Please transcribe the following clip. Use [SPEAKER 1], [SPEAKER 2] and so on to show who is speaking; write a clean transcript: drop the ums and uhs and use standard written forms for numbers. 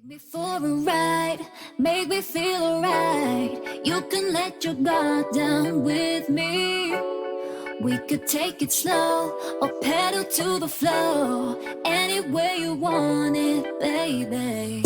[SPEAKER 1] Me for a ride, make me feel alright. You can let your guard down with me. We could take it slow or pedal to the floor. Any way you want it, baby.